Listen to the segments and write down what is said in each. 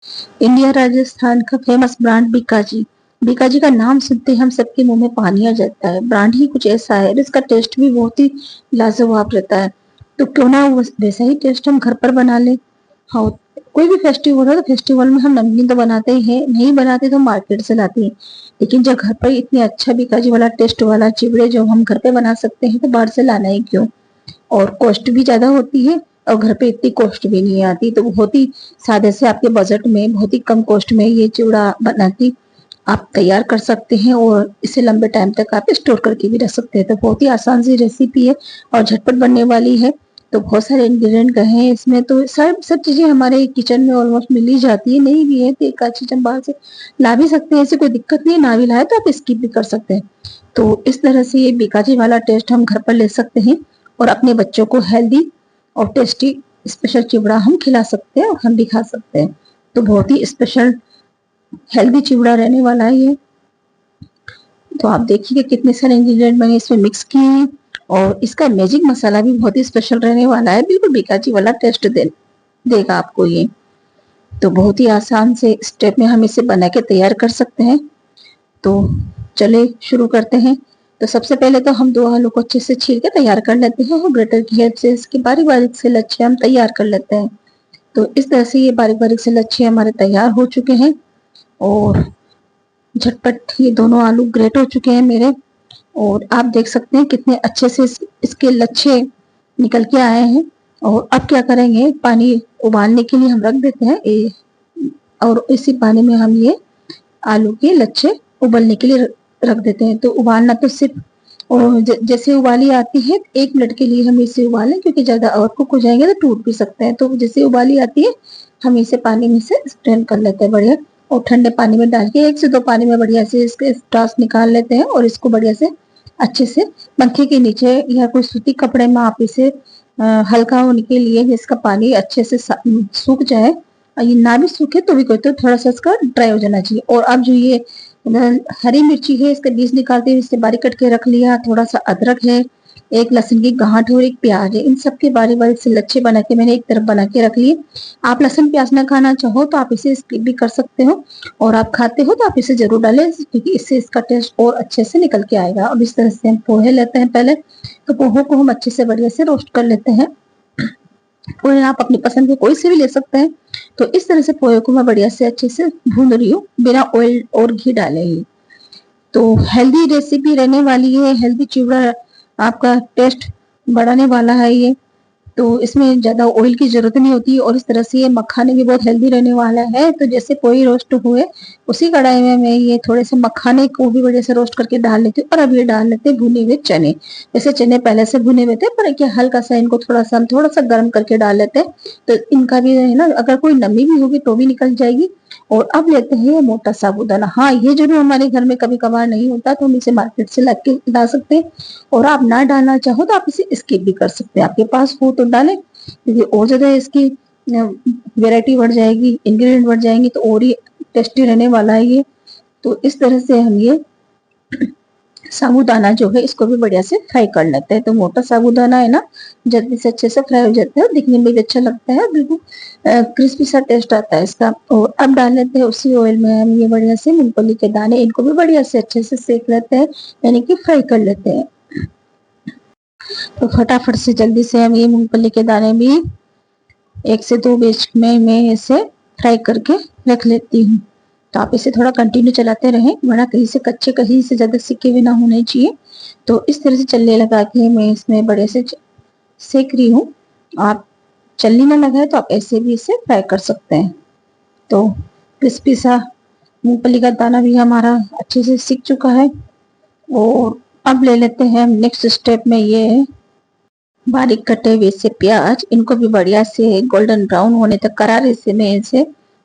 India Rajasthan का famous brand Bikaji. Bikaji का नाम सुनते ही हम सबके मुंह में पानी आ जाता है। ब्रांड ही कुछ ऐसा है और इसका टेस्ट भी बहुत ही लाजवाब रहता है। तो क्यों ना वैसा ही टेस्ट हम घर पर बना ले। हाँ, कोई भी फेस्टिवल हो तो फेस्टिवल में हम नमकीन तो बनाते ही हैं, नहीं बनाते तो मार्केट से लाते हैं। लेकिन जब घर पर इतनी अच्छा बीकाजी वाला टेस्ट वाला चिवड़े जो हम घर पे बना सकते हैं तो बाहर से लाना ही क्यों। और कॉस्ट भी ज्यादा होती है और घर पे इतनी कॉस्ट भी नहीं आती। तो बहुत ही सादे से आपके बजट में बहुत ही कम कॉस्ट में ये चिवड़ा बना के आप तैयार कर सकते हैं और इसे लंबे टाइम तक आप स्टोर करके भी रख सकते हैं। तो बहुत ही आसान सी रेसिपी है और झटपट बनने वाली है। तो बहुत सारे इंग्रेडिएंट गए हैं इसमें, तो सब सब चीजें हमारे किचन में ऑलमोस्ट मिल ही जाती है। नहीं भी है तो एक आध चीज हम बाहर से ला भी सकते हैं, ऐसे कोई दिक्कत नहीं है। ना भी लाए तो आप स्किप भी कर सकते हैं। तो इस तरह से ये बीकाजी वाला टेस्ट हम घर पर ले सकते हैं और अपने बच्चों को हेल्दी और टेस्टी स्पेशल चिवड़ा हम खिला सकते हैं और हम भी खा सकते हैं। तो बहुत ही स्पेशल हेल्दी चिवड़ा रहने वाला है ये। तो आप देखिए कितने सारे इंग्रेडिएंट मैंने इसमें मिक्स किए हैं और इसका मैजिक मसाला भी बहुत ही स्पेशल रहने वाला है। बिल्कुल बीकाजी वाला टेस्ट देगा आपको ये। तो बहुत ही आसान से स्टेप में हम इसे बना के तैयार कर सकते हैं। तो चले शुरू करते हैं। तो सबसे पहले तो हम 2 आलू को अच्छे से छील के तैयार कर लेते हैं और ग्रेटर की हेल्प से इसके बारीक बारीक से लच्छे हम तैयार कर लेते हैं। तो इस तरह से ये बारीक बारीक से लच्छे हमारे तैयार हो चुके हैं और झटपट ये दोनों आलू ग्रेट हो चुके हैं मेरे। और आप देख सकते हैं कितने अच्छे से इसके लच्छे निकल के आए हैं। और अब क्या करेंगे, पानी उबालने के लिए हम रख देते हैं और इसी पानी में हम ये आलू के लच्छे उबलने के लिए रख देते हैं। तो उबालना तो सिर्फ और जैसे उबाली आती है 1 मिनट के लिए हम इसे उबालें, क्योंकि ज्यादा और कुक हो जाएंगे तो टूट भी सकते हैं। तो जैसे उबाली आती है हम इसे पानी में से स्ट्रेन कर लेते हैं बढ़िया, और ठंडे पानी में डाल के 1 से 2 पानी में बढ़िया से इसके स्टार्च निकाल लेते हैं और इसको बढ़िया से अच्छे से पंखे के नीचे या कोई सूती कपड़े में आप इसे हल्का होने के लिए जिसका पानी अच्छे से सूख जाए, ये ना भी सूखे तो भी कोई, तो थोड़ा सा इसका ड्राई हो जाना चाहिए। और अब जो ये हरी मिर्ची है इसके बीज निकालते हुए इसे बारीक कट के रख लिया। थोड़ा सा अदरक है, 1 लहसुन की गांठ और 1 प्याज है। इन सब के बारीक बारीक से लच्छे बना के मैंने एक तरफ बना के रख लिए। आप लहसुन प्याज ना खाना चाहो तो आप इसे स्किप भी कर सकते हो, और आप खाते हो तो आप इसे जरूर डालें, क्योंकि इससे इसका टेस्ट और अच्छे से निकल के आएगा। अब इस तरह से हम पोहे लेते हैं पहले। तो पोहे को हम अच्छे से बढ़िया से रोस्ट कर लेते हैं। पोहे आप अपनी पसंद के कोई से भी ले सकते हैं। तो इस तरह से पोहे को मैं बढ़िया से अच्छे से भून रही हूँ बिना ऑयल और घी डाले ही। तो हेल्दी रेसिपी रहने वाली है, हेल्दी चिवड़ा आपका टेस्ट बढ़ाने वाला है ये। तो इसमें ज्यादा ऑयल की जरूरत नहीं होती और इस तरह से ये मखाने भी बहुत हेल्दी रहने वाला है। तो जैसे पोहे रोस्ट हुए उसी कढ़ाई में मैं ये थोड़े से मखाने को भी बढ़िया से रोस्ट करके डाल लेती हूँ। और अब ये डाल लेते हैं भुने हुए चने। जैसे चने पहले से भुने हुए थे, पर क्या हल्का सा इनको हम थोड़ा सा गर्म करके डाल लेते हैं। तो इनका भी है ना, अगर कोई नमी भी होगी तो भी निकल जाएगी। और अब लेते हैं ये मोटा साबूदाना। हाँ, ये जरूर हमारे घर में कभी कभार नहीं होता तो हम इसे मार्केट से लाके ला सकते हैं। और आप ना डालना चाहो तो आप इसे स्किप भी कर सकते हैं, आपके पास हो तो डालें, क्योंकि और ज्यादा इसकी वैरायटी बढ़ जाएगी, इंग्रेडिएंट बढ़ जाएंगे तो और ही टेस्टी रहने वाला है ये। तो इस तरह से हम ये साबूदाना जो है इसको भी बढ़िया से फ्राई कर लेते हैं। तो मोटा साबूदाना है ना, जल्दी से अच्छे से फ्राई हो जाता है, दिखने में भी अच्छा लगता है, बिल्कुल क्रिस्पी सा टेस्ट आता है इसका। और अब डाल लेते हैं उसी ऑयल में हम ये बढ़िया से मूंगफली के दाने, इनको भी बढ़िया से अच्छे से सेक लेते हैं, यानी कि फ्राई कर लेते हैं। तो फटाफट से जल्दी से हम ये मूंगफली के दाने भी 1 से 2 बीच में मैं इसे फ्राई करके रख लेती हूँ। तो आप इसे थोड़ा कंटिन्यू चलाते रहें, वरना कहीं से कच्चे कहीं से ज्यादा सिके हुए ना होने चाहिए। तो इस तरह से चलने लगा के मैं इसमें बड़े से सेक रही हूँ। आप चलनी ना लगाए तो आप ऐसे भी इसे फ्राई कर सकते हैं। तो क्रिस्पी सा मूंगफली का दाना भी हमारा अच्छे से सिक चुका है। और अब ले लेते हैं नेक्स्ट स्टेप में ये बारीक कटे हुए से प्याज, इनको भी बढ़िया से गोल्डन ब्राउन होने तक करारे से मैं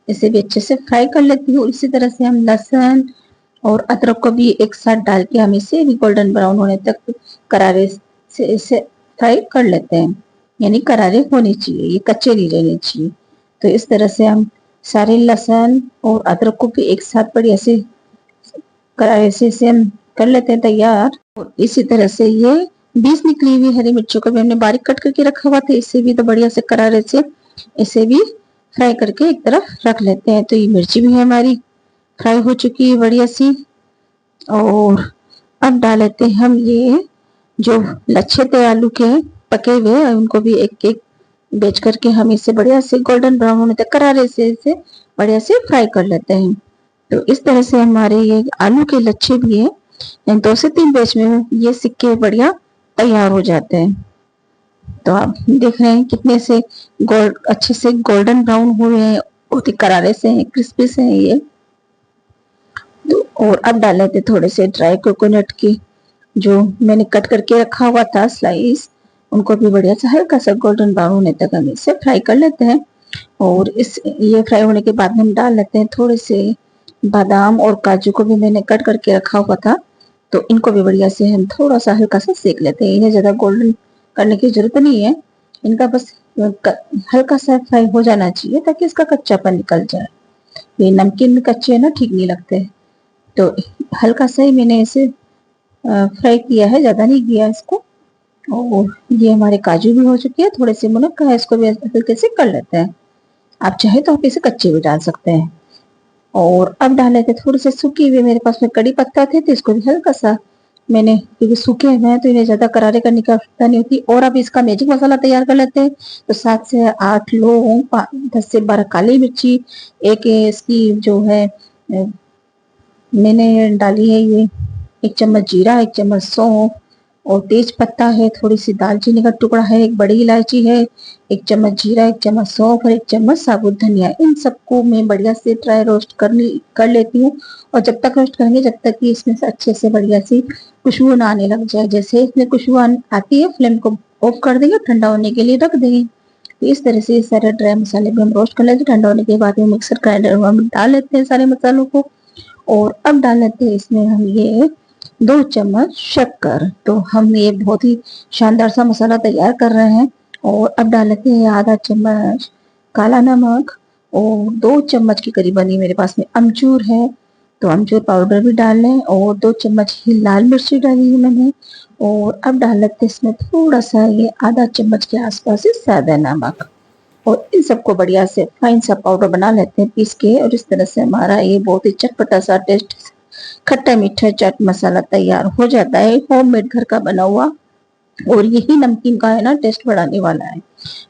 इसे भी अच्छे से फ्राई कर लेती हूँ। इसी तरह से हम लहसुन और अदरक को भी एक साथ डाल के हम इसे भी गोल्डन ब्राउन होने तक करारे से इसे फ्राई कर लेते हैं, यानी करारे होने चाहिए, ये कच्चे नहीं रहने चाहिए। तो इस तरह से हम सारे लहसुन और अदरक को भी एक साथ बढ़िया से करारे से हम कर लेते हैं तैयार। और इसी तरह से ये बीज निकली हुई हरी मिर्चों को भी हमने बारीक कट करके रखा हुआ था, इसे भी तो बढ़िया से करारे से इसे भी फ्राई करके एक तरफ रख लेते हैं। तो ये मिर्ची भी हमारी फ्राई हो चुकी है बढ़िया सी। और अब डाल लेते हैं हम ये जो लच्छे थे आलू के पके हुए, उनको भी एक एक बेच करके हम इसे बढ़िया से गोल्डन ब्राउन होने तक करारे से इसे बढ़िया से फ्राई कर लेते हैं। तो इस तरह से हमारे ये आलू के लच्छे भी है 2 से 3 बैच में ये सिक्के बढ़िया तैयार हो जाते हैं। तो आप देख रहे हैं कितने से गोल्ड अच्छे से गोल्डन ब्राउन हुए हैं, बहुत ही करारे से हैं, क्रिस्पी से हैं ये। तो और अब डाल लेते थोड़े से ड्राई कोकोनट की जो मैंने कट करके रखा हुआ था स्लाइस, उनको भी बढ़िया से हल्का सा गोल्डन ब्राउन होने तक हम इसे फ्राई कर लेते हैं। और इस ये फ्राई होने के बाद हम डाल लेते हैं थोड़े से बादाम और काजू को भी मैंने कट करके रखा हुआ था, तो इनको भी बढ़िया से हम थोड़ा सा हल्का सा सेक लेते हैं। इन्हें ज्यादा गोल्डन करने की जरूरत नहीं है, इनका बस हल्का सा फ्राई हो जाना चाहिए ताकि इसका कच्चापन निकल जाए। ये नमकीन में कच्चे है ना, ठीक नहीं लगते। तो हल्का सा ही मैंने इसे फ्राई किया है, ज्यादा नहीं किया इसको। और ये हमारे काजू भी हो चुके हैं, थोड़े से मुनक्का है, इसको भी हल्के से कर लेते हैं। आप चाहे तो आप इसे कच्चे भी डाल सकते हैं। और अब डाल लेते थोड़े से सूखे हुए, मेरे पास में कड़ी पत्ता थे तो इसको भी हल्का सा मैंने, क्योंकि सूखे हुए हैं तो इन्हें ज्यादा करारे करने की आवश्यकता नहीं होती। और अब इसका मैजिक मसाला तैयार कर लेते हैं। तो 7 से 8 लौंग, 10 से 12 काली मिर्ची, एक इसकी जो है मैंने डाली है ये 1 चम्मच जीरा, 1 चम्मच सौंफ, और तेज पत्ता है, थोड़ी सी दालचीनी का टुकड़ा है, एक बड़ी इलायची है, 1 चम्मच जीरा, 1 चम्मच सौंफ और 1 चम्मच साबुत धनिया। इन सबको मैं बढ़िया से ड्राई रोस्ट कर लेती हूँ। और जब तक रोस्ट करेंगे जब तक कि इसमें से अच्छे से बढ़िया सी खुशबू ना आने लग जाए। जैसे इसमें खुशबू आती है फ्लेम को ऑफ कर देंगे, ठंडा होने के लिए रख देंगे। तो इस तरह से सारे ड्राई मसाले भी हम रोस्ट कर लेते हैं। ठंडा होने के बाद में मिक्सर ग्राइंडर में हम डाल लेते हैं सारे मसालों को। और अब डाल लेते हैं इसमें हम ये 2 चम्मच शक्कर। तो हम ये बहुत ही शानदार सा मसाला तैयार कर रहे हैं। और अब डाल लेते हैं आधा चम्मच काला नमक, और 2 चम्मच की करीब बनी मेरे पास में अमचूर है, तो अमचूर पाउडर भी डाल लें। और 2 चम्मच ही लाल मिर्ची डाली है मैंने। और अब डाल लेते हैं इसमें थोड़ा सा ये आधा चम्मच के आसपास से सादा नमक। और इन सबको बढ़िया से फाइन सा पाउडर बना लेते हैं पीस के। और इस तरह से हमारा ये बहुत ही चटपटा सा टेस्ट खट्टा मीठा चाट मसाला तैयार हो जाता है, होममेड घर का बना हुआ। और यही नमकीन का है ना टेस्ट बढ़ाने वाला है।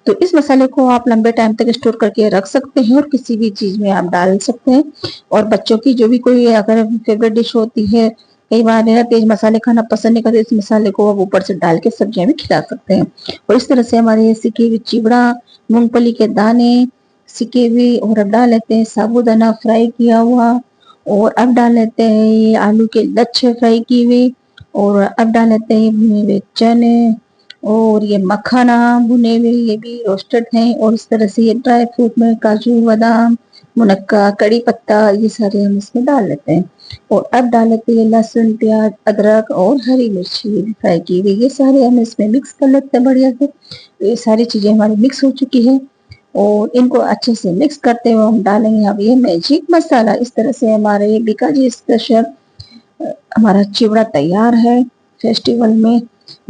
तो इस मसाले को आप लंबे टाइम तक स्टोर करके रख सकते हैं और किसी भी चीज में आप डाल सकते हैं। और बच्चों की जो भी कोई अगर फेवरेट डिश होती है, कई बार है ना तेज मसाले खाना पसंद नहीं करते, इस मसाले को आप ऊपर से डाल के सब्जियां भी खिला सकते हैं। और इस तरह से हमारे सिके हुए चिवड़ा, मूंगफली के दाने सिके हुए, और अब डाल लेते हैं साबूदाना फ्राई किया हुआ। और अब डाल लेते हैं ये आलू के लच्छे फ्राई किए हुए। और अब डाल लेते हैं भुने हुए चने, और ये मखाना भुने हुए ये भी रोस्टेड हैं। और इस तरह से ये ड्राई फ्रूट में काजू, बादाम, मुनक्का, कड़ी पत्ता, ये सारे हम इसमें डाल लेते हैं। और अब डाल लेते हैं लहसुन, प्याज, अदरक और हरी मिर्ची फ्राई की हुई, ये सारे हम इसमें मिक्स कर लेते हैं बढ़िया से। तो ये सारी चीजें हमारी मिक्स हो चुकी है। और इनको अच्छे से मिक्स करते हुए हम डालेंगे अब ये मैजिक मसाला। इस तरह से हमारे ये बीकाजी स्पेशल हमारा चिवड़ा तैयार है। फेस्टिवल में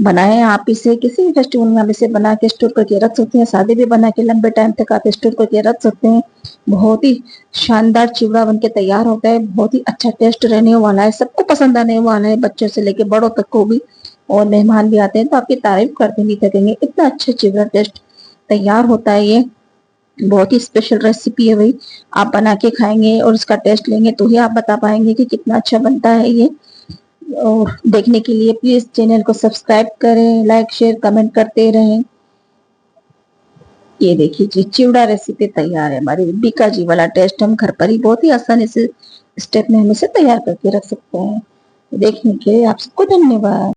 बनाए आप इसे, किसी भी फेस्टिवल में आप इसे बना के स्टोर करके रख सकते हैं। सादे भी बना के लंबे टाइम तक आप स्टोर करके रख सकते हैं। बहुत ही शानदार चिवड़ा बनके तैयार होता है, बहुत ही अच्छा टेस्ट रहने वाला है, सबको पसंद आने वाला है, बच्चों से लेके बड़ों तक को भी। और मेहमान भी आते हैं तो आपकी तारीफ करते नहीं थकेंगे, इतना अच्छा चिवड़ा टेस्ट तैयार होता है। ये बहुत ही स्पेशल रेसिपी है भाई, आप बना के खाएंगे और इसका टेस्ट लेंगे तो ही आप बता पाएंगे कि कितना अच्छा बनता है ये। और देखने के लिए प्लीज चैनल को सब्सक्राइब करें, लाइक शेयर कमेंट करते रहें। ये देखिए जी चिवड़ा रेसिपी तैयार है हमारी बीकाजी वाला टेस्ट हम घर पर ही बहुत ही आसानी से स्टेप में हम इसे तैयार करके रख सकते हैं। देखने के लिए आप सबको धन्यवाद।